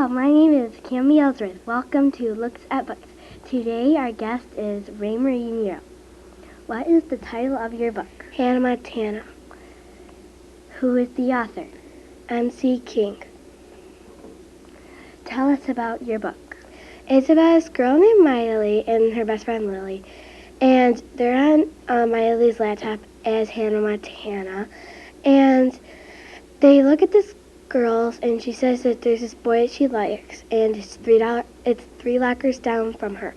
my name is Cami Ellsworth. Welcome to Looks at Books. Today our guest is Ray Marie Nero. What is the title of your book? Hannah Montana. Who is the author? MC King. Tell us about your book. It's about this girl named Miley and her best friend Lily. And they're on Miley's laptop as Hannah Montana. And they look at this girl, and she says that there's this boy that she likes, and it's three lockers down from her.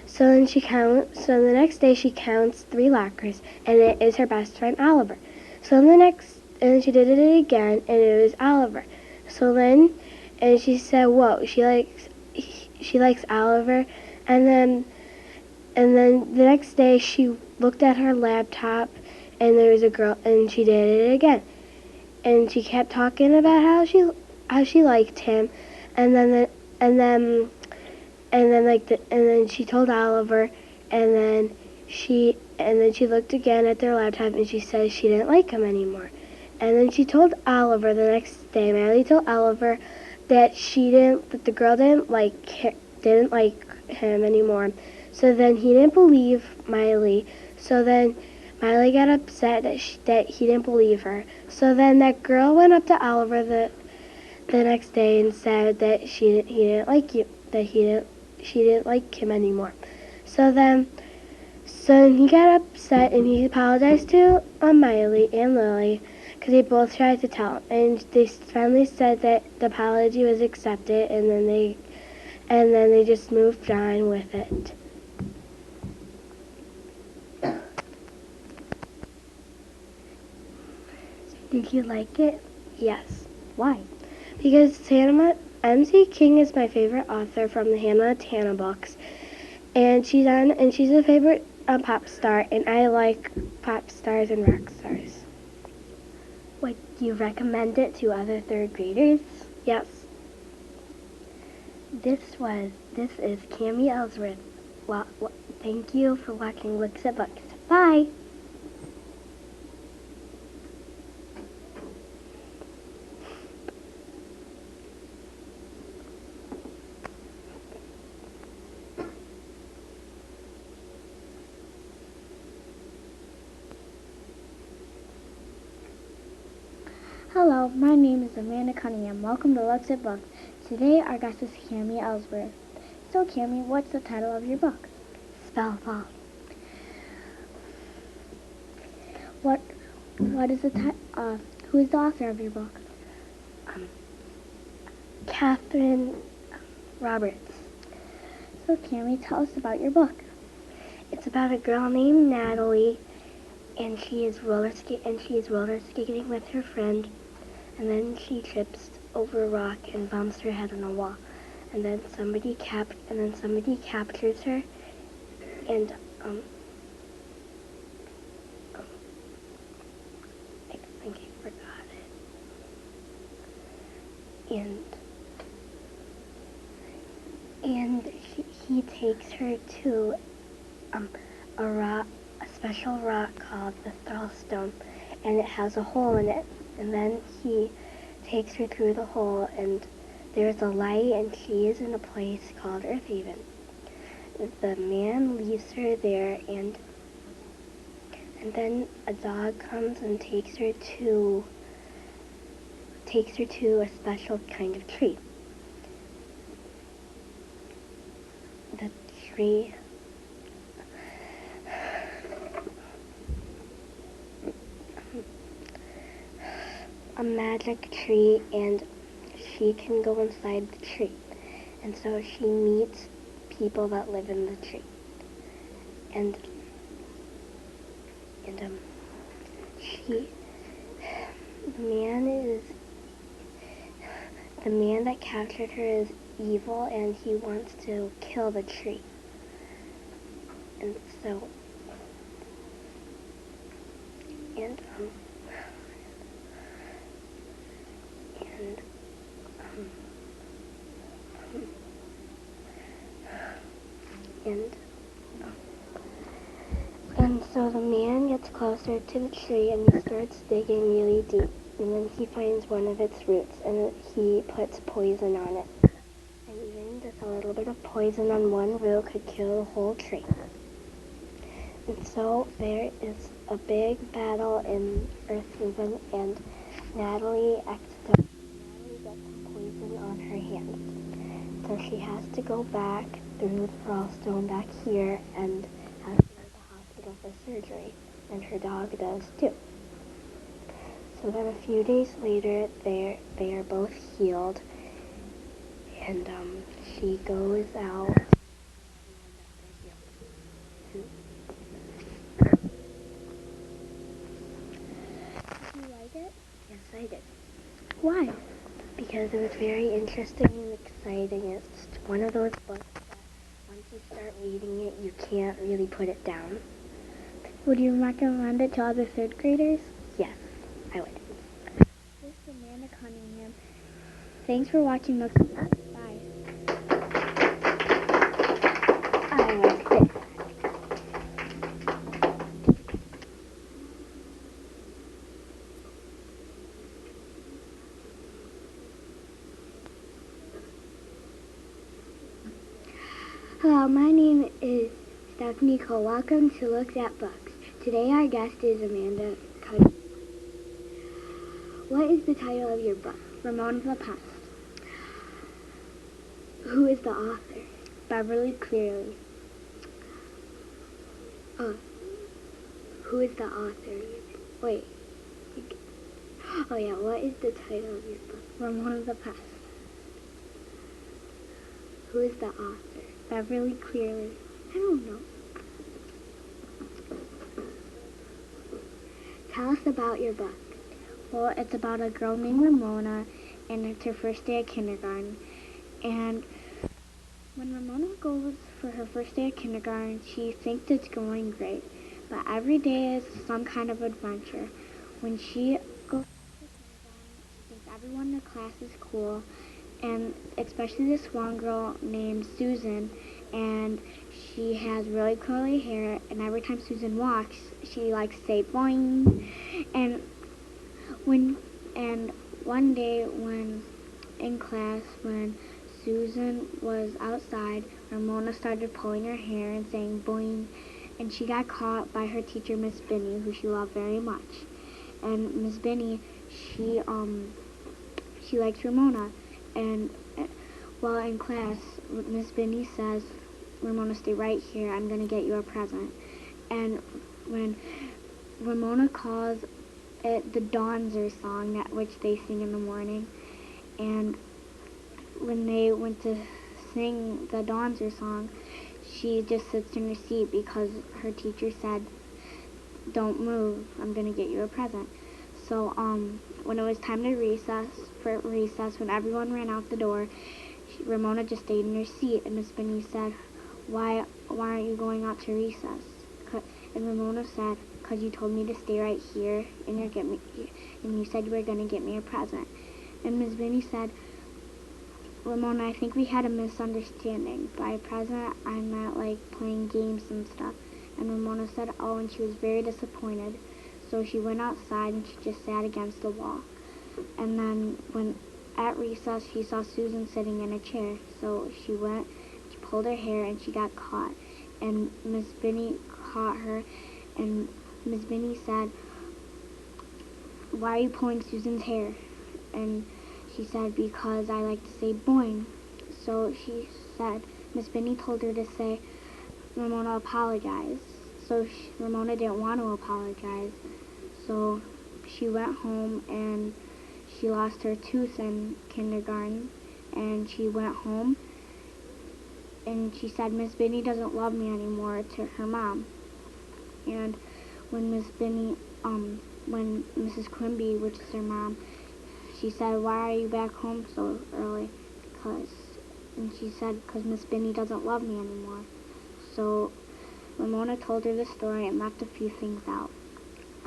So then so the next day she counts 3 lockers, and it is her best friend Oliver. And then she did it again, and it was Oliver. And she said, whoa, she likes Oliver. And then the next day she looked at her laptop, and there was a girl, and she did it again. And she kept talking about how she liked him, and then she told Oliver, and then she looked again at their laptop, and she said she didn't like him anymore. And then she told Oliver the next day. Miley told Oliver that the girl didn't like him anymore. So then he didn't believe Miley. So then Miley got upset that he didn't believe her. So then that girl went up to Oliver the next day and said that she didn't like him anymore. So then he got upset, and he apologized to Miley and Lily, because they both tried to tell him, and they finally said that the apology was accepted, and then they just moved on with it. Did you like it? Yes. Why? Because MC King is my favorite author from the Hannah Montana books, and she's a favorite pop star, and I like pop stars and rock stars. Would you recommend it to other 3rd graders? Yes. This is Cami Ellsworth. Well, thank you for watching Looks at Books. Bye! Hello, my name is Amanda Cunningham. Welcome to Looks at Books. Today our guest is Cami Ellsworth. So Cami, what's the title of your book? Spellfall. What is the who is the author of your book? Catherine Roberts. So Cami, tell us about your book. It's about a girl named Natalie, and she is roller skating with her friend, and then she trips over a rock and bumps her head on a wall, and then somebody captures her, and I think I forgot it. And he takes her to a special rock called the Thrallstone, and it has a hole in it. And then he takes her through the hole, and there's a light, and she is in a place called Earthhaven. The man leaves her there, and then a dog comes and takes her to a special kind of tree. The tree a magic tree, and she can go inside the tree, and so she meets people that live in the tree, and the man that captured her is evil, and he wants to kill the tree, and so And so the man gets closer to the tree, and he starts digging really deep, and then he finds one of its roots, and he puts poison on it. a little bit of poison on one root could kill the whole tree. And so there is a big battle in Earth Haven, and Natalie gets some poison on her hand. So she has to go back through the Frost back here and has to go to the hospital for surgery. And her dog does too. So then a few days later, they are both healed, and she goes out. Did you like it? Yes, I did. Why? Because it was very interesting and exciting. It's one of those books that once you start reading it, you can't really put it down. Would you recommend it to other third graders? Yes, I would. This is Amanda Cunningham. Thanks for watching Looks at Books. Bye. I was sick. Hello, my name is Stephanie Cole. Welcome to Looks at Books. Today our guest is Amanda Cunningham. What is the title of your book? Ramona the Pest. Who is the author? Beverly Cleary. Who is the author? Wait. Oh yeah, what is the title of your book? Ramona the Pest. Who is the author? Beverly Cleary. I don't know. Tell us about your book. Well, it's about a girl named Ramona, and it's her first day at kindergarten. And when Ramona goes for her first day at kindergarten, she thinks it's going great. But every day is some kind of adventure. When she goes to kindergarten, she thinks everyone in the class is cool, and especially this one girl named Susan, and she has really curly hair, and every time Susan walks, she likes to say boing. And one day when in class, when Susan was outside, Ramona started pulling her hair and saying boing, and she got caught by her teacher, Miss Binney, who she loved very much. And Miss Binney, she likes Ramona, and while in class, Miss Binney says, Ramona, stay right here, I'm going to get you a present. And when Ramona calls it the Dawnzer song, which they sing in the morning, and when they went to sing the Dawnzer song, she just sits in her seat because her teacher said, don't move, I'm going to get you a present. So when it was time to recess, when everyone ran out the door, Ramona just stayed in her seat, and Miss Binney said, why aren't you going out to recess? And Ramona said, because you told me to stay right here, and you said you were going to get me a present. And Miss Binney said, Ramona, I think we had a misunderstanding. By present, I meant like playing games and stuff. And Ramona said, oh, and she was very disappointed. So she went outside and she just sat against the wall. And then when at recess, she saw Susan sitting in a chair. So she went, she pulled her hair, and she got caught. And Miss Binney caught her, and Miss Binney said, why are you pulling Susan's hair? And she said, because I like to say boing. So she said, Miss Binney told her to say, Ramona, apologize. So Ramona didn't want to apologize. So she went home, and she lost her tooth in kindergarten, and she went home, and she said, Miss Binney doesn't love me anymore, to her mom. And when Miss Binney, when Mrs. Quimby, which is her mom, she said, why are you back home so early? And she said, because Miss Binney doesn't love me anymore. So Ramona told her the story and left a few things out.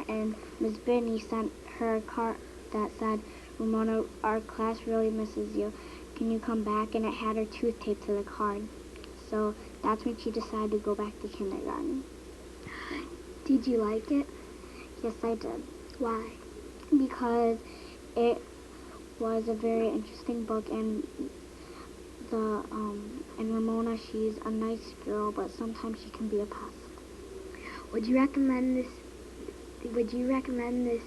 And Miss Binney sent her a card that said, Ramona, our class really misses you. Can you come back? And it had her tooth taped to the card. So that's when she decided to go back to kindergarten. Did you like it? Yes, I did. Why? Because it was a very interesting book, and the And Ramona, she's a nice girl, but sometimes she can be a pest. Would you recommend this? Would you recommend this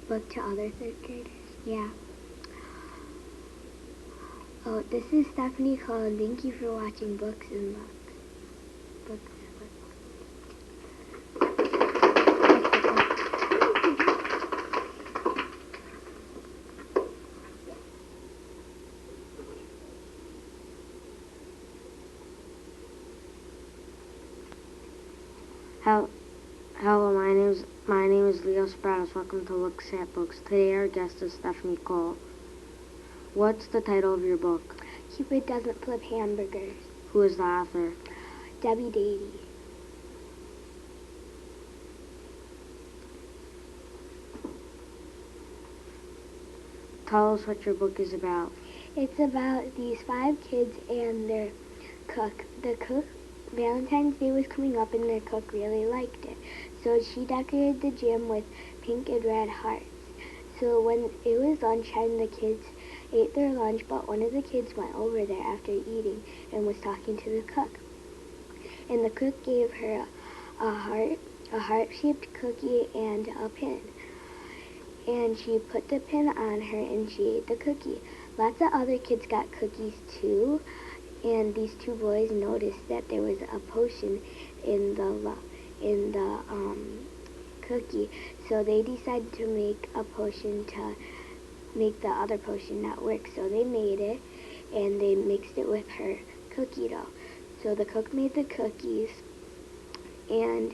book to other third graders? Yeah. Oh, this is Stephanie Cullen. Thank you for watching Books and Books. Hello, my name is Leo Sprados. Welcome to Looks at Books. Today our guest is Stephanie Cole. What's the title of your book? Cupid Doesn't Flip Hamburgers. Who is the author? Debbie Dady. Tell us what your book is about. It's about these 5 kids and their cook. The cook, Valentine's Day was coming up and their cook really liked it. So she decorated the gym with pink and red hearts. So when it was lunchtime, the kids ate their lunch, but one of the kids went over there after eating and was talking to the cook. And the cook gave her a heart-shaped cookie and a pin. And she put the pin on her and she ate the cookie. Lots of other kids got cookies too, and these 2 boys noticed that there was a potion in the cookie, so they decided to make a potion to make the other potion not work. So they made it, and they mixed it with her cookie dough. So the cook made the cookies, and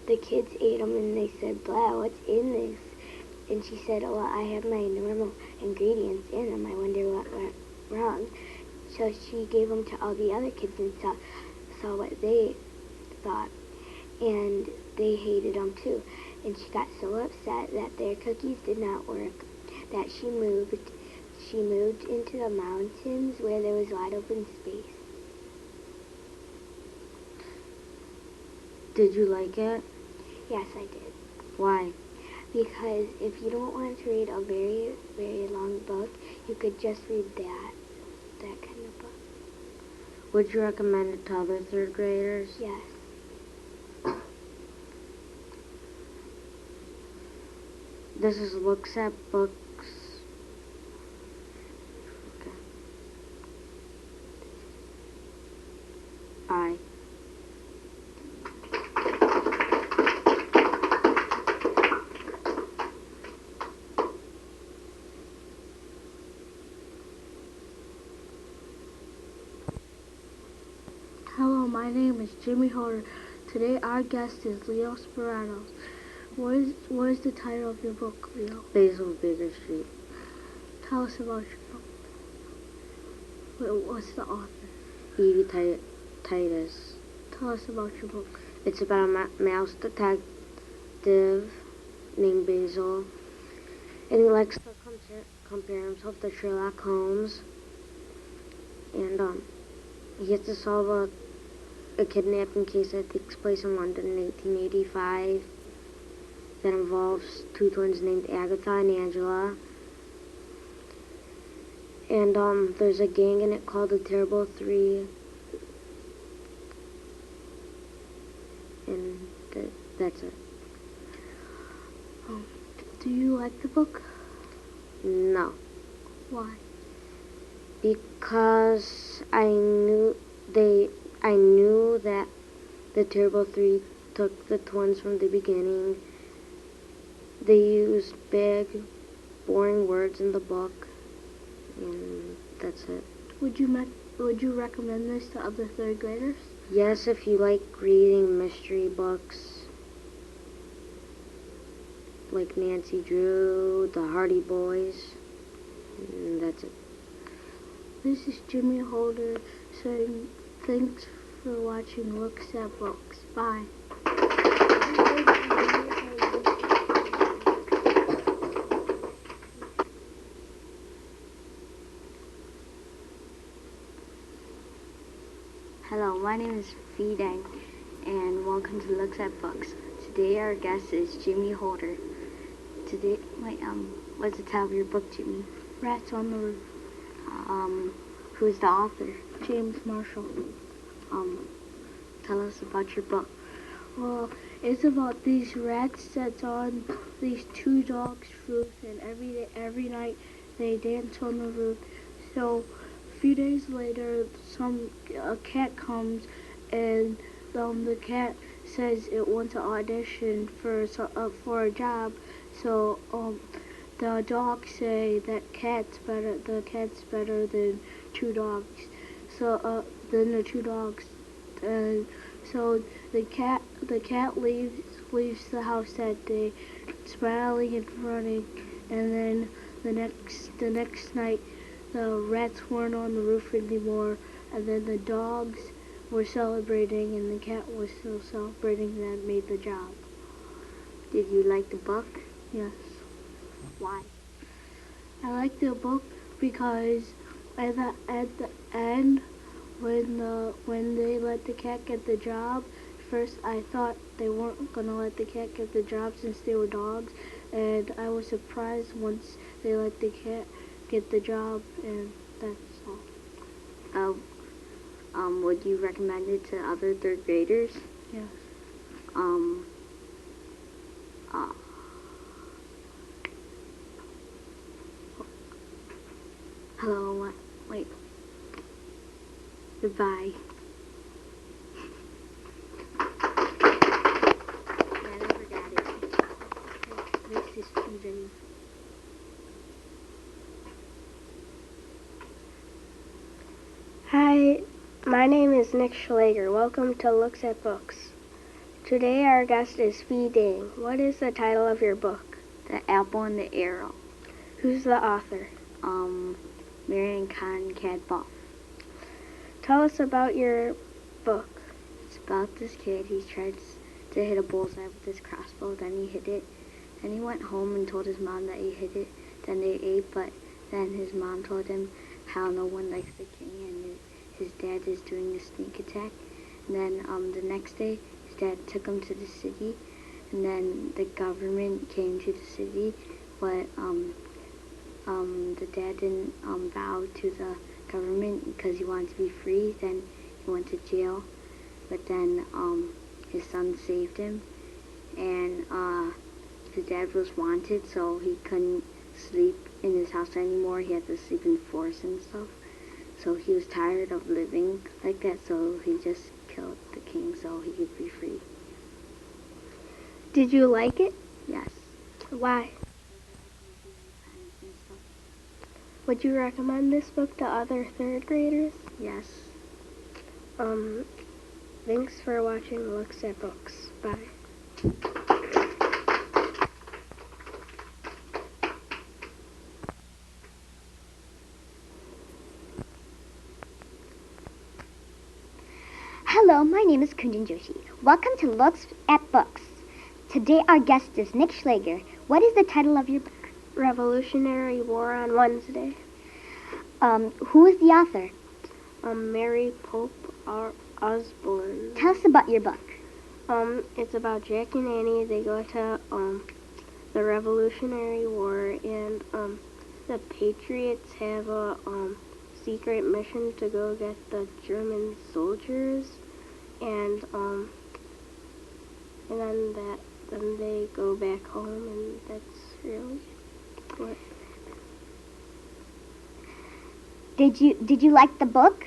the kids ate them, and they said, "Blah, what's in this?" And she said, "Oh, I have my normal ingredients in them. I wonder what went wrong." So she gave them to all the other kids and saw what they thought. And they hated them too. And she got so upset that their cookies did not work that she moved into the mountains where there was wide open space. Did you like it? Yes, I did. Why? Because if you don't want to read a very, very long book, you could just read that kind of book. Would you recommend it to other 3rd graders? Yes. This is Looks at Books. Okay. Bye. Hello, my name is Jimmy Holder. Today our guest is Leo Speratos. What is the title of your book, Leo? Basil Baker Street. Tell us about your book. What's the author? Evie Titus. Tell us about your book. It's about a mouse detective named Basil, and he likes to compare himself to Sherlock Holmes, and he has to solve a kidnapping case that takes place in London in 1885 that involves 2 twins named Agatha and Angela. And there's a gang in it called the Terrible Three. And that's it. Do you like the book? No. Why? Because I knew that the Terrible Three took the twins from the beginning. They used big, boring words in the book, and that's it. Would you recommend this to other 3rd graders? Yes, if you like reading mystery books, like Nancy Drew, the Hardy Boys, and that's it. This is Jimmy Holder saying thanks for watching Looks at Books. Bye. Hello, my name is Fee Dang, and welcome to Looks at Books. Today our guest is Jimmy Holder. What's the title of your book, Jimmy? Rats on the Roof. Who's the author? James Marshall. Tell us about your book. Well, it's about these rats that's on these two dogs' roof, and every night they dance on the roof. So a few days later, a cat comes, and the cat says it wants to audition for a job. So the dogs say that the cat's better than two dogs. So then the two dogs. So the cat leaves the house that day, smiling and running, and then the next night the rats weren't on the roof anymore, and then the dogs were celebrating, and the cat was still celebrating that made the job. Did you like the book? Yes. Why? I like the book because at the end, when they let the cat get the job, first I thought they weren't gonna let the cat get the job since they were dogs, and I was surprised once they let the cat get the job, and that's all. Would you recommend it to other third graders? Yes. Hello, wait. Goodbye. I never got it. This is TJ. Hi, my name is Nick Schlager. Welcome to Looks at Books. Today our guest is Fee Dang. What is the title of your book? The Apple and the Arrow. Who's the author? Marion Cadbuff. Tell us about your book. It's about this kid. He tried to hit a bullseye with his crossbow. Then he hit it. Then he went home and told his mom that he hit it. Then they ate, but then his mom told him how no one likes the king and his dad is doing a sneak attack. And then the next day, his dad took him to the city. And then the government came to the city, but the dad didn't bow to the government because he wanted to be free. Then he went to jail, but then his son saved him, and his dad was wanted, so he couldn't sleep in his house anymore. He had to sleep in the forest and stuff. So he was tired of living like that, so he just killed the king so he could be free. Did you like it? Yes. Why? Would you recommend this book to other third graders? Yes. Thanks for watching Looks at Books. Bye. Hello, my name is Kunjan Joshi. Welcome to Looks at Books. Today our guest is Nick Schlager. What is the title of your book? Revolutionary War on Wednesday. Who is the author? Mary Pope Osborne. Tell us about your book. It's about Jack and Annie. They go to the Revolutionary War, and the Patriots have a secret mission to go get the German soldiers, and then they go back home, and that's really what. Did you like the book?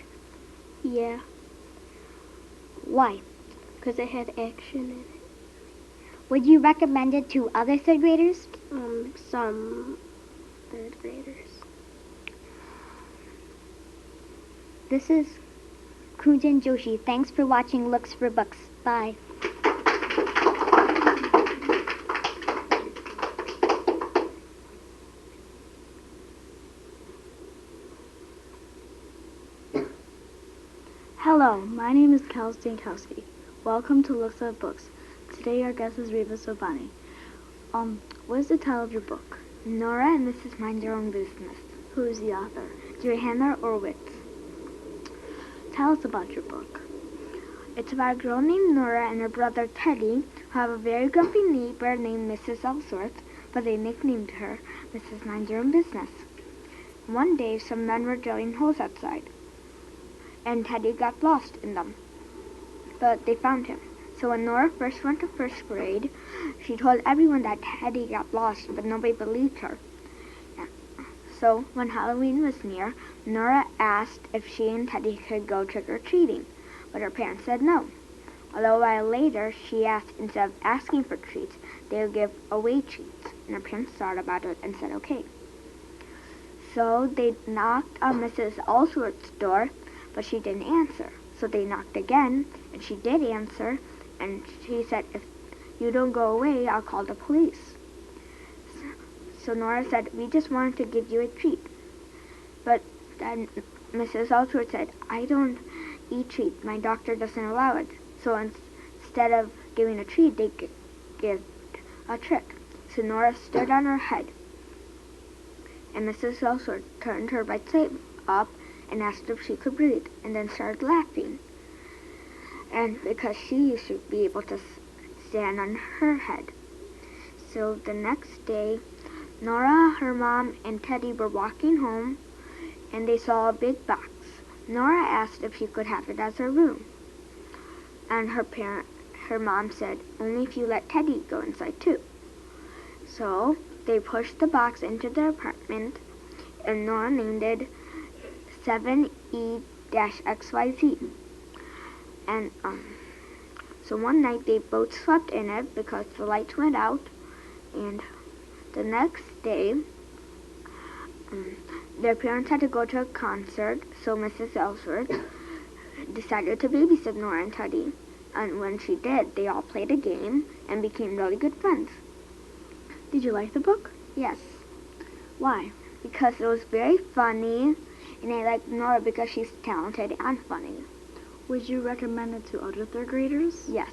Yeah, Why? because it had action in it. Would you recommend it to other third graders? Some third graders. This is Kunjan Joshi. Thanks for watching Looks for Books. Bye. Hello, my name is Cal Stankowski. Welcome to Looks at Books. Today our guest is Reva Sobani. What is the title of your book? Nora and Mrs. Mind Your Own Business. Who is the author? Johanna Orwitz. Tell us about your book. It's about a girl named Nora and her brother Teddy, who have a very grumpy neighbor named Mrs. Ellsworth, but they nicknamed her Mrs. Mind Your Own Business. One day, some men were drilling holes outside. and Teddy got lost in them. But they found him. So when Nora first went to first grade, she told everyone that Teddy got lost, but nobody believed her. So when Halloween was near, Nora asked if she and Teddy could go trick-or-treating, but her parents said no. Although a while later, she asked instead of asking for treats, they would give away treats, and her parents thought about it and said okay. So they knocked on Mrs. Allsworth's door, but she didn't answer. So they knocked again, and she did answer, and she said, if you don't go away, I'll call the police. So Nora said, we just wanted to give you a treat. But then Mrs. Allsworth said, I don't eat treats. My doctor doesn't allow it. So instead of giving a treat, they give a trick. So Nora stood on her head, and Mrs. Allsworth turned her right side up and asked if she could breathe, and then started laughing. And because she used to be able to stand on her head. So the next day, Nora, her mom, and Teddy were walking home, and they saw a big box. Nora asked if she could have it as her room. And her mom said, only if you let Teddy go inside too. So they pushed the box into their apartment, and Nora named it 7E-XYZ. And so one night they both slept in it because the lights went out, and the next day their parents had to go to a concert, so Mrs. Ellsworth decided to babysit Nora and Teddy. And when she did, they all played a game and became really good friends. Did you like the book? Yes, Why? because it was very funny, and I liked Nora because she's talented and funny. Would you recommend it to other third graders? Yes.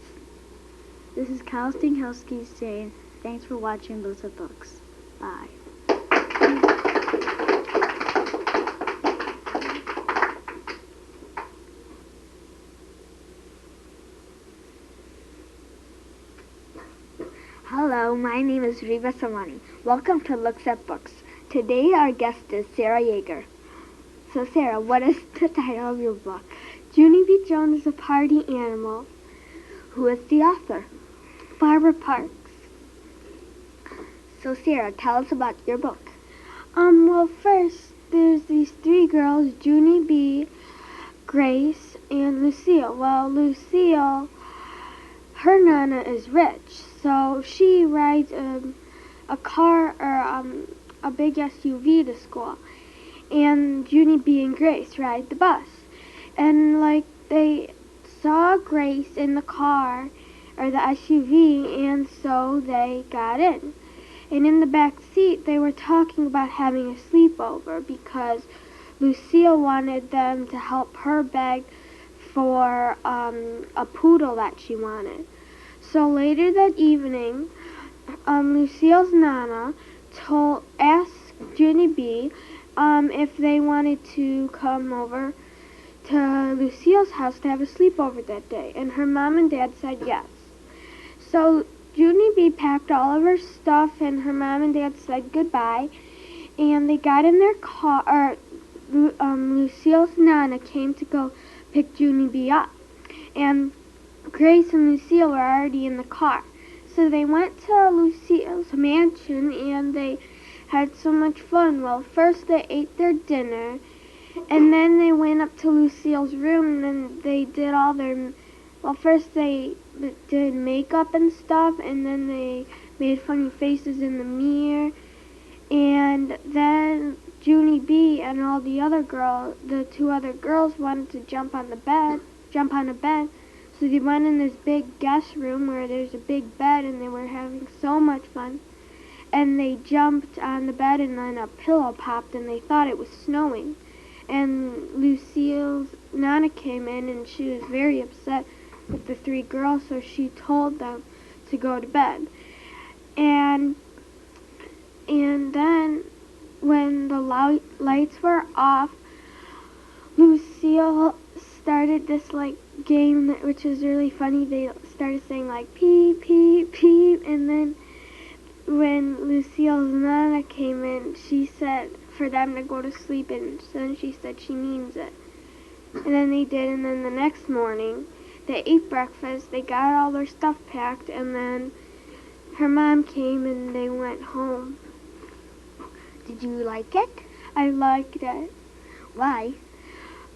This is Kyle Stinghowski saying thanks for watching Looks at Books. Bye. Hello, my name is Reva Samani. Welcome to Looks at Books. Today our guest is Sarah Yeager. So Sarah, what is the title of your book? Junie B. Jones is a party animal. Who is the author? Barbara Parks. So Sarah, tell us about your book. Well, first, there's these three girls, Junie B., Grace, and Lucille. Well, Lucille, her nana is rich, so she rides a car or a big SUV to school, and Junie B. and Grace ride the bus. And they saw Grace in the car or the SUV, and so they got in. And in the back seat, they were talking about having a sleepover because Lucille wanted them to help her beg for a poodle that she wanted. So later that evening, Lucille's nana asked Junie B. If they wanted to come over to Lucille's house to have a sleepover that day, and her mom and dad said yes. So Junie B. packed all of her stuff, and her mom and dad said goodbye, and they got in their car. Lucille's nana came to go pick Junie B. up, and Grace and Lucille were already in the car. So they went to Lucille's mansion, and they had so much fun. Well, first they ate their dinner, and then they went up to Lucille's room, and then they did all their... Well, first they did makeup and stuff, and then they made funny faces in the mirror. And then Junie B. and all the two other girls wanted to jump on a bed. So they went in this big guest room where there's a big bed, and they were having so much fun. And they jumped on the bed, and then a pillow popped, and they thought it was snowing. And Lucille's nana came in, and she was very upset with the three girls, so she told them to go to bed. And then when the lights were off, Lucille started this game which is really funny. They started saying peep, peep, peep, and then when Lucille's nana came in, she said for them to go to sleep, and then she said she means it. And then they did, and then the next morning, they ate breakfast, they got all their stuff packed, and then her mom came and they went home. Did you like it? I liked it. Why?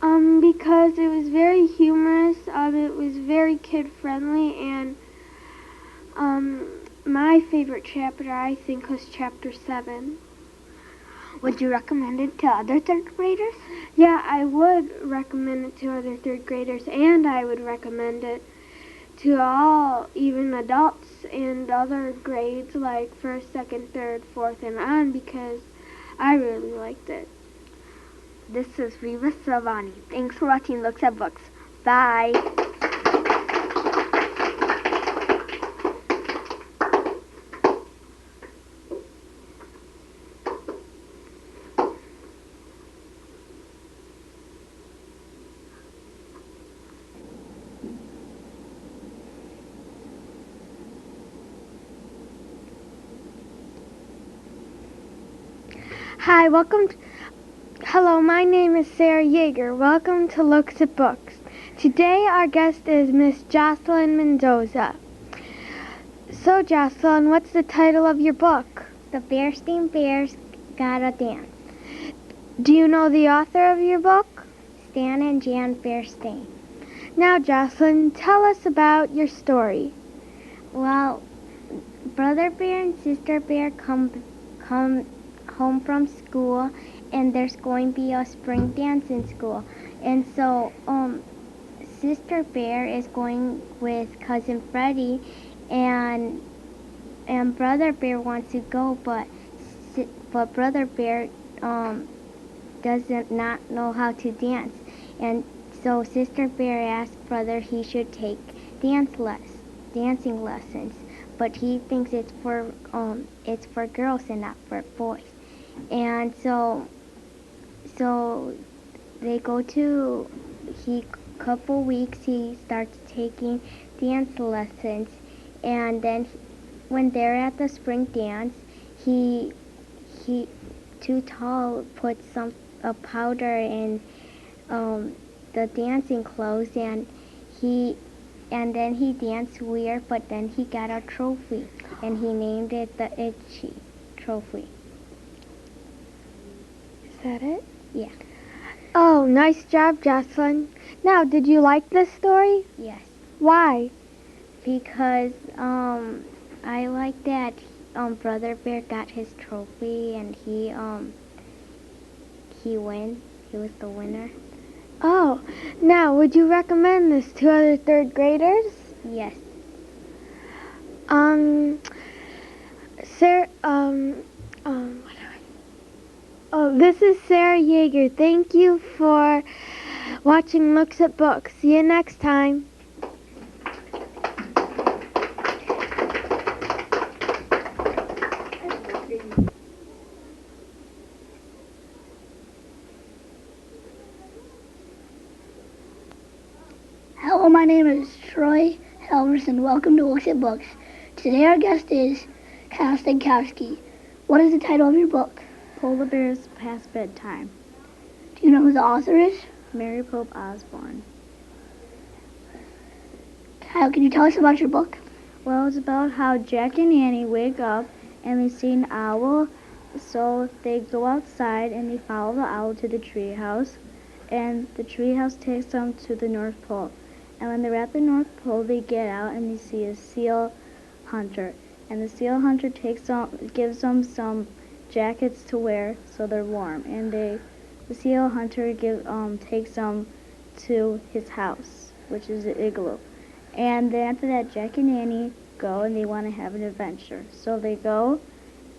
Because it was very humorous, it was very kid-friendly, and my favorite chapter, I think, was chapter 7. Would you recommend it to other third graders? Yeah, I would recommend it to other third graders, and I would recommend it to all, even adults and other grades like first, second, third, fourth, and on, because I really liked it. This is Reva Silvani. Thanks for watching Looks at Books. Bye. Hi, hello, my name is Sarah Yeager. Welcome to Looks at Books. Today our guest is Miss Jocelyn Mendoza. So Jocelyn, what's the title of your book? The Bearstein Bears Gotta Dance. Do you know the author of your book? Stan and Jan Bearstein. Now Jocelyn, tell us about your story. Well, Brother Bear and Sister Bear come home from school, and there's going to be a spring dance in school. And so Sister Bear is going with Cousin Freddie, and Brother Bear wants to go, but Brother Bear doesn't not know how to dance. And so Sister Bear asked Brother he should take dancing lessons, but he thinks it's for girls and not for boys. And so they go to couple weeks he starts taking dance lessons, and then when they're at the spring dance, he Too Tall puts a powder in the dancing clothes, and then he danced weird, but then he got a trophy, and he named it the Itchy Trophy. Is that it? Yeah. Oh, nice job, Jocelyn. Now, did you like this story? Yes. Why? Because I like that Brother Bear got his trophy, and he won. He was the winner. Oh, now would you recommend this to other third graders? Yes. Sarah, this is Sarah Yeager. Thank you for watching Looks at Books. See you next time. Hello, my name is Troy Helverson. Welcome to Looks at Books. Today our guest is Kyle Stankowski. What is the title of your book? Polar Bears Past Bedtime. Do you know who the author is? Mary Pope Osborne. Kyle, can you tell us about your book? Well, it's about how Jack and Annie wake up and they see an owl, so they go outside and they follow the owl to the treehouse, and the treehouse takes them to the North Pole. And when they're at the North Pole, they get out and they see a seal hunter, and the seal hunter gives them some jackets to wear so they're warm, and the seal hunter takes them to his house, which is an igloo. And then after that, Jack and Annie go and they want to have an adventure. So they go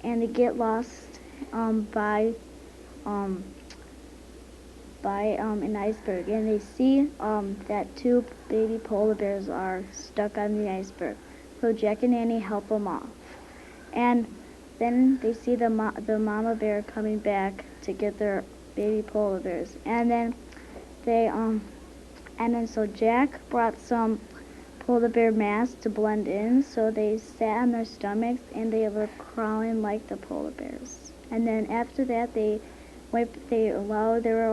and they get lost by an iceberg, and they see that two baby polar bears are stuck on the iceberg. So Jack and Annie help them off, and then they see the mama bear coming back to get their baby polar bears, and then so Jack brought some polar bear masks to blend in, so they sat on their stomachs and they were crawling like the polar bears. And then after that, they allow their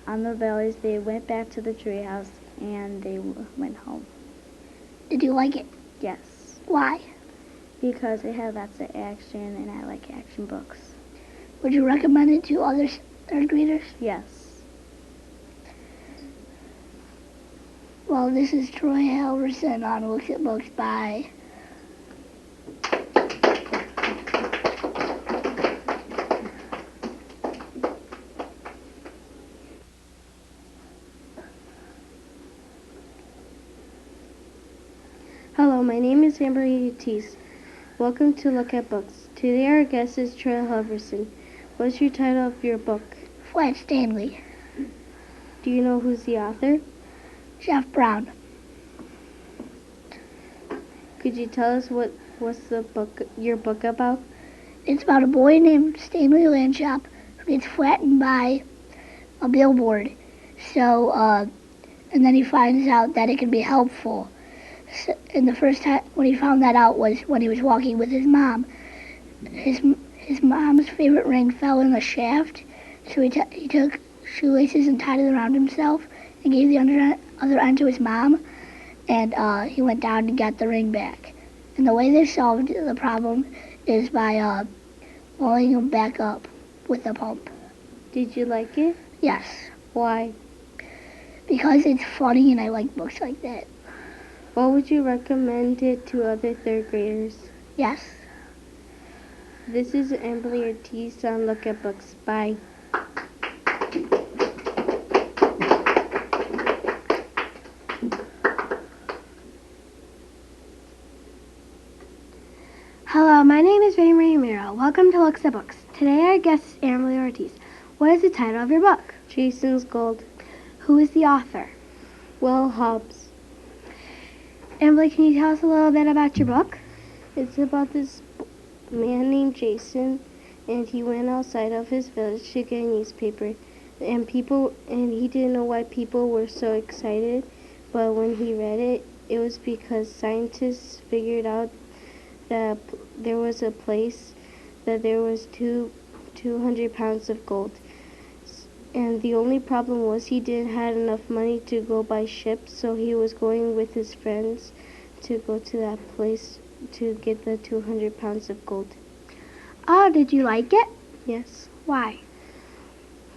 on the valleys, they went back to the treehouse and they went home. Did you like it? Yes, Why? because it had lots of action and I like action books. Would you recommend it to other third graders? Yes. Well, this is Troy Halverson on Looks at Books. Bye. Hello, my name is Amber Ortiz. Welcome to Look at Books. Today our guest is Troy Halverson. What's your title of your book? Flat Stanley. Do you know who's the author? Jeff Brown. Could you tell us what's your book about? It's about a boy named Stanley Landshop who gets flattened by a billboard. So, and then he finds out that it can be helpful. So, and the first time when he found that out was when he was walking with his mom. His mom's favorite ring fell in the shaft, so he took shoelaces and tied it around himself and gave the other end to his mom, and he went down and got the ring back. And the way they solved the problem is by blowing him back up with a pump. Did you like it? Yes, Why? because it's funny and I like books like that. What would you recommend it to other third graders? Yes. This is Amber Ortiz on Look at Books. Bye. Hello, my name is Rainy Marie Miro. Welcome to Looks at Books. Today our guest is Emily Ortiz. What is the title of your book? Jason's Gold. Who is the author? Will Hobbs. Emily, can you tell us a little bit about your book? It's about this man named Jason, and he went outside of his village to get a newspaper, and he didn't know why people were so excited, but when he read it, it was because scientists figured out that there was a place that there was 200 pounds of gold. And the only problem was he didn't have enough money to go by ship, so he was going with his friends to go to that place to get the 200 pounds of gold. Oh, did you like it? Yes. Why?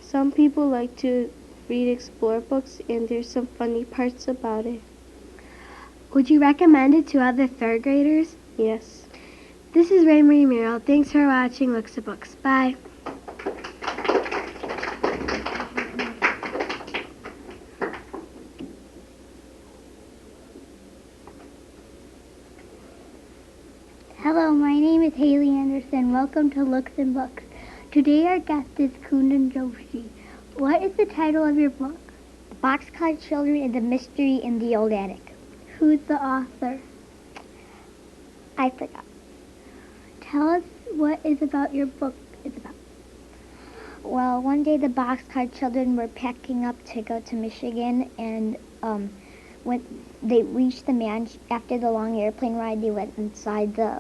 Some people like to read explore books, and there's some funny parts about it. Would you recommend it to other third graders? Yes. This is Ray Marie Miro. Thanks for watching Looks at Books. Bye. Hello, my name is Haley Anderson. Welcome to Looks and Books. Today our guest is Kundan Joshi. What is the title of your book? The Boxcar Children and the Mystery in the Old Attic. Who's the author? I forgot. Tell us what is about your book is about. Well, one day the Boxcar Children were packing up to go to Michigan, and when they reached the mansion, after the long airplane ride, they went inside the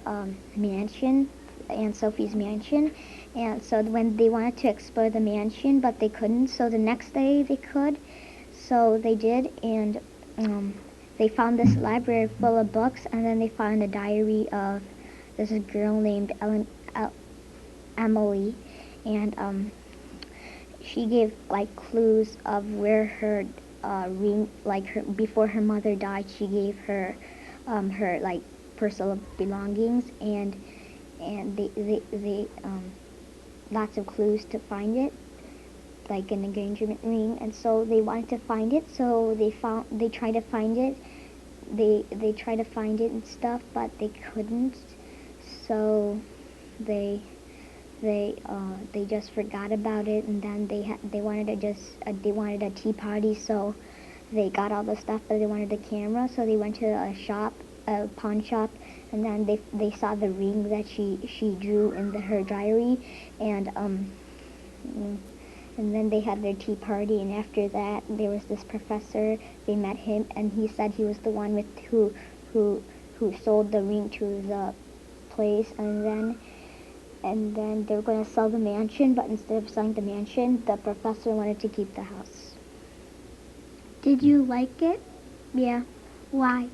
mansion, Aunt Sophie's mansion. And so when they wanted to explore the mansion, but they couldn't, so the next day they could. So they did, and they found this library full of books, and then they found a diary of this girl named Emily, and she gave like clues of where her ring, like her before her mother died, she gave her her like personal belongings, and they lots of clues to find it, like an engagement ring, and so they wanted to find it, so they tried to find it, they tried to find it and stuff, but they couldn't, so they just forgot about it, and then they wanted a tea party, so they got all the stuff, but they wanted a camera, so they went to a pawn shop, and then they saw the ring that she drew in her diary, and then they had their tea party, and after that there was this professor, they met him, and he said he was the one who sold the ring to the place, and then they were going to sell the mansion, but instead of selling the mansion, the professor wanted to keep the house. Did you like it? Yeah, Why?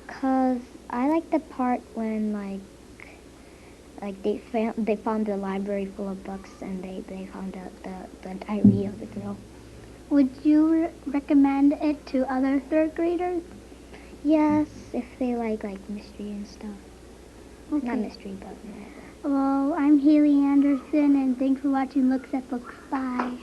'cause I like the part when they found the library full of books and they found the diary of the girl. Would you recommend it to other third graders? Yes, if they like mystery and stuff. Okay. Not mystery, but Well, I'm Haley Anderson, and thanks for watching Looks at Books. Bye.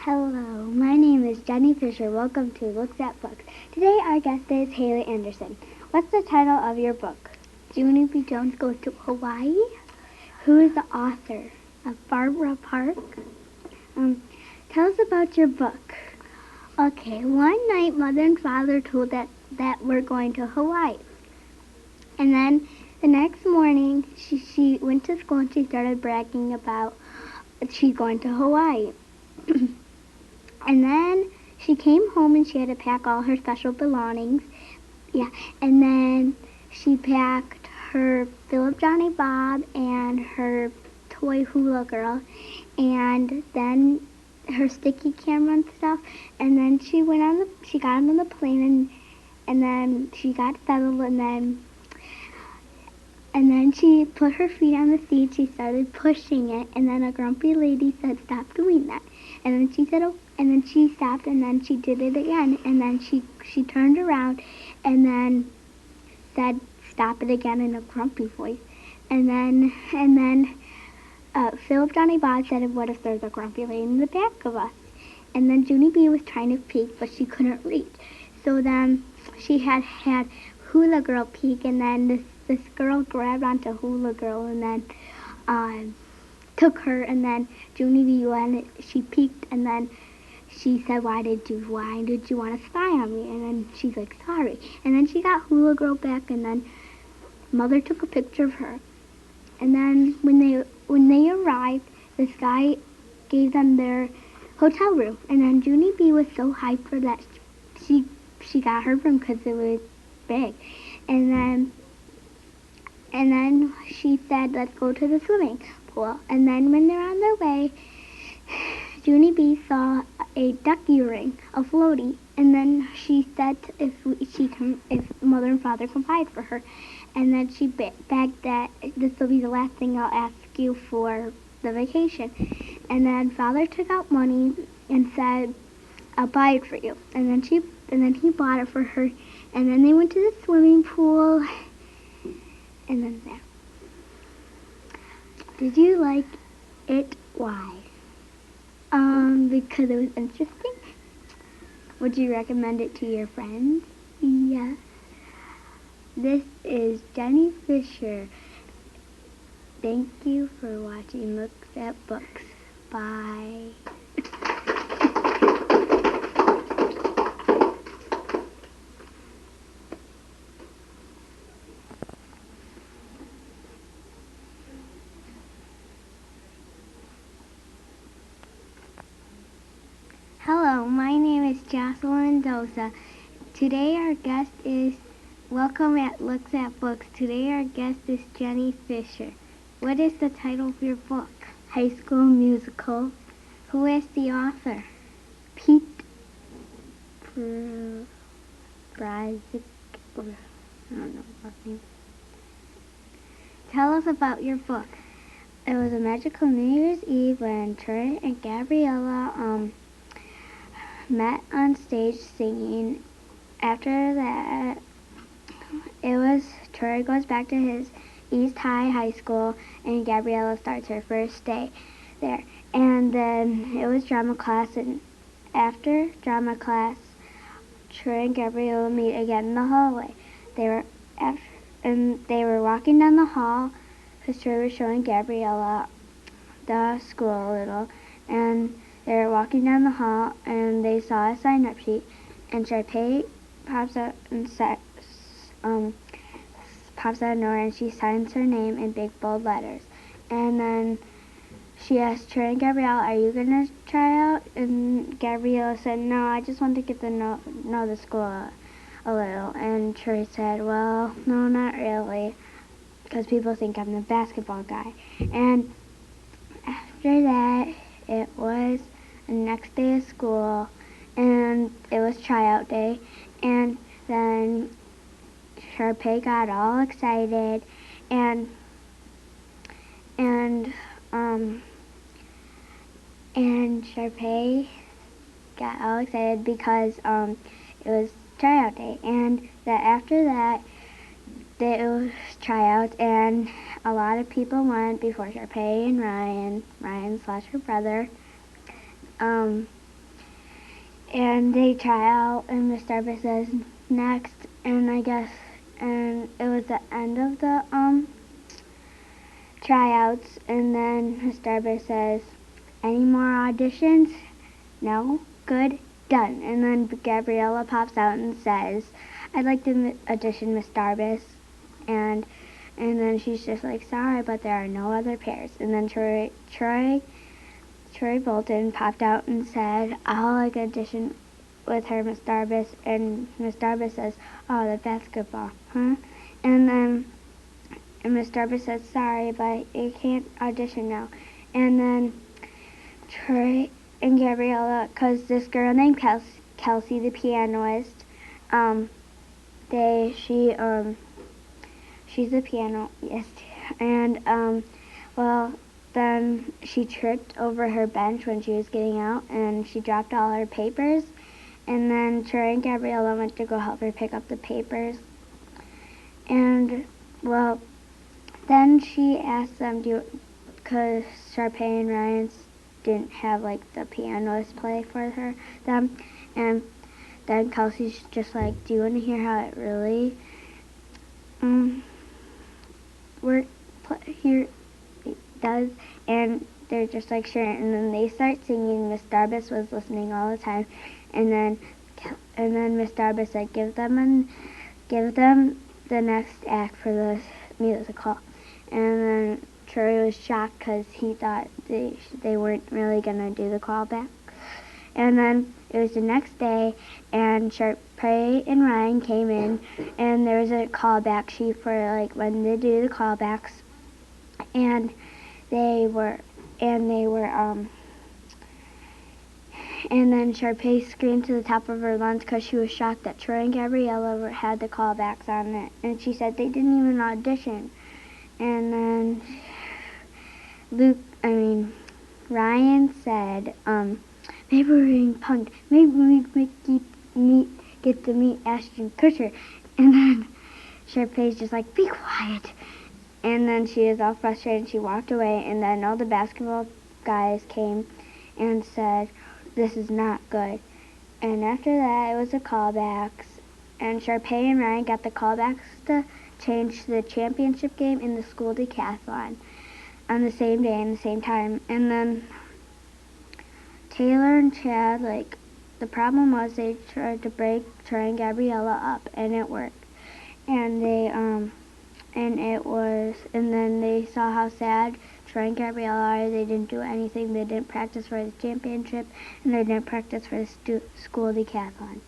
Hello, my name is Jenny Fisher. Welcome to Looks at Books. Today our guest is Haley Anderson. What's the title of your book? Junie B. Jones Goes to Hawaii. Who is the author? Barbara Park. Tell us about your book. Okay, one night Mother and Father told that we're going to Hawaii. And then the next morning she went to school and she started bragging about she's going to Hawaii. And then she came home and she had to pack all her special belongings. Yeah, and then she packed her Philip Johnny Bob and her toy hula girl, and then her sticky camera and stuff. And then she got on the plane, and then she got settled, and then she put her feet on the seat. She started pushing it, and then a grumpy lady said, "Stop doing that." And then she said, "Oh," and then she stopped, and then she did it again, and then she turned around, and then said, "Stop it again," in a grumpy voice. And then Philip Johnny Bob said, "What if there's a grumpy lady in the back of us?" And then Junie B was trying to peek, but she couldn't reach. So then she had Hula Girl peek, and then this girl grabbed onto Hula Girl and then took her, and then Junie B went, she peeked, and then she said, why did you want to spy on me? And then she's like, "Sorry." And then she got Hula Girl back, and then Mother took a picture of her. And then when they arrived, this guy gave them their hotel room, and then Junie B was so hyped for that she got her room because it was big. And then she said, "Let's go to the swimming pool." And then when they're on their way, Junie B saw a ducky ring, a floaty, and then she said if Mother and Father can buy it for her. And then she begged that this will be the last thing I'll ask you for the vacation. And then Father took out money and said, "I'll buy it for you." And then he bought it for her. And then they went to the swimming pool. And then there. Did you like it? Why? Because it was interesting. Would you recommend it to your friends? Yes. This is Jenny Fisher. Thank you for watching Looks at Books. Bye. Hello, my name is Jocelyn Dosa. Today our guest is Welcome at Looks at Books. Today our guest is Jenny Fisher. What is the title of your book? High School Musical. Who is the author? Pete Brazic. I don't know his name. Tell us about your book. It was a magical New Year's Eve when Troy and Gabriella met on stage singing. After that, it was Troy goes back to his East High School, and Gabriella starts her first day there. And then it was drama class, and after drama class, Troy and Gabriella meet again in the hallway. They were walking down the hall because Troy was showing Gabriella the school a little, and they were walking down the hall, and they saw a sign-up sheet, and Sharpay pops out of nowhere, and she signs her name in big bold letters. And then she asked Troy and Gabrielle, "Are you gonna try out?" And Gabriella said, "No, I just want to get to know the school a little." And Troy said, "Well, no, not really, because people think I'm the basketball guy." And after that, it was the next day of school, and it was tryout day, and then Sharpay got all excited, and and um and Sharpay got all excited because it was tryout day, and that after that it was tryouts, and a lot of people went before Sharpay and Ryan slash her brother, and they try out, and Miss Darby says next, and I guess, and it was the end of the tryouts, and then Miss Darby says, "Any more auditions?" "No." "Good. Done." And then Gabriella pops out and says, "I'd like to audition Miss Darbus." And then she's just like, "Sorry, but there are no other pairs." And then Troy Bolton popped out and said, "I'll like audition with her, Miss Darbus." And Miss Darbus says, "Oh, the basketball, huh?" And then Miss Darbus says, "Sorry, but you can't audition now." And then Troy and Gabriella, because this girl named Kelsey, the pianist, she's a pianist, and well, then she tripped over her bench when she was getting out, and she dropped all her papers, and then Troy and Gabriella went to go help her pick up the papers, and, well, then she asked them, because Sharpay and Ryan didn't have, like, the pianist play for them, and then Kelsey's just like, "Do you want to hear how it really here does?" And they're just like, "Sure." And then they start singing. Miss Darbus was listening all the time, and then Miss Darbus said, give them the next act for the musical." And then Troy was shocked because he thought they weren't really gonna do the callback. And then it was the next day, and Sharpay and Ryan came in, and there was a callback sheet for like when they do the callbacks, and and then Sharpay screamed to the top of her lungs because she was shocked that Troy and Gabriella had the callbacks on it, and she said they didn't even audition. And then Ryan said, "Maybe we're being punked. Maybe we get to meet Ashton Kutcher." And then Sharpay's just like, "Be quiet." And then she was all frustrated and she walked away. And then all the basketball guys came and said, "This is not good." And after that, it was the callbacks. And Sharpay and Ryan got the callbacks to change the championship game in the school decathlon on the same day and the same time. And then Taylor and Chad, like, the problem was they tried to break Troy and Gabriella up, and it worked. And then they saw how sad Troy and Gabriella are. They didn't do anything. They didn't practice for the championship, and they didn't practice for the school decathlon.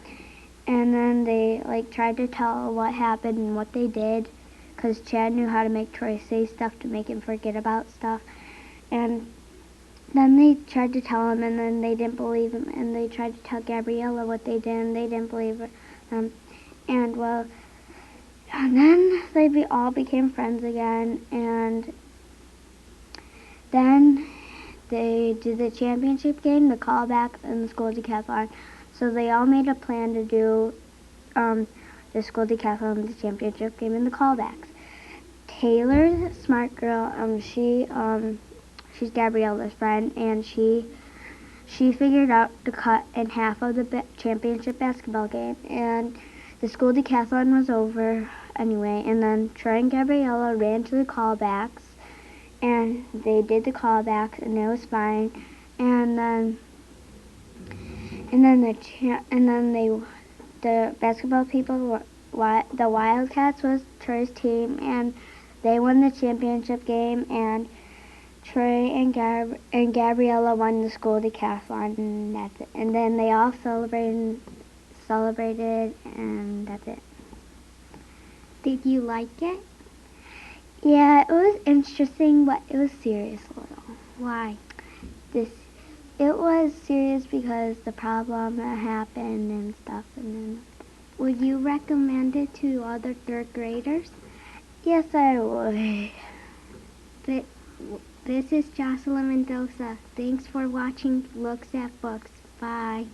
And then they, like, tried to tell what happened and what they did, because Chad knew how to make Troy say stuff to make him forget about stuff. And then they tried to tell him, and then they didn't believe him, and they tried to tell Gabriella what they did, and they didn't believe them. And, well, and then they all became friends again, and then they did the championship game, the callback, and the school decathlon. So they all made a plan to do the school decathlon, the championship game, and the callbacks. Taylor, smart girl, she's Gabriella's friend, and she figured out to cut in half of the championship basketball game, and the school decathlon was over anyway. And then Troy and Gabriella ran to the callbacks, and they did the callbacks, and it was fine. And then the basketball people the Wildcats was Troy's team, and they won the championship game, and Trey and Gabriella won the school decathlon, and that's it. And then they all celebrated, and that's it. Did you like it? Yeah, it was interesting, but it was serious a little. Why? It was serious because the problem that happened and stuff, and then. Would you recommend it to other third graders? Yes, I would. This is Jocelyn Mendoza. Thanks for watching Looks at Books. Bye.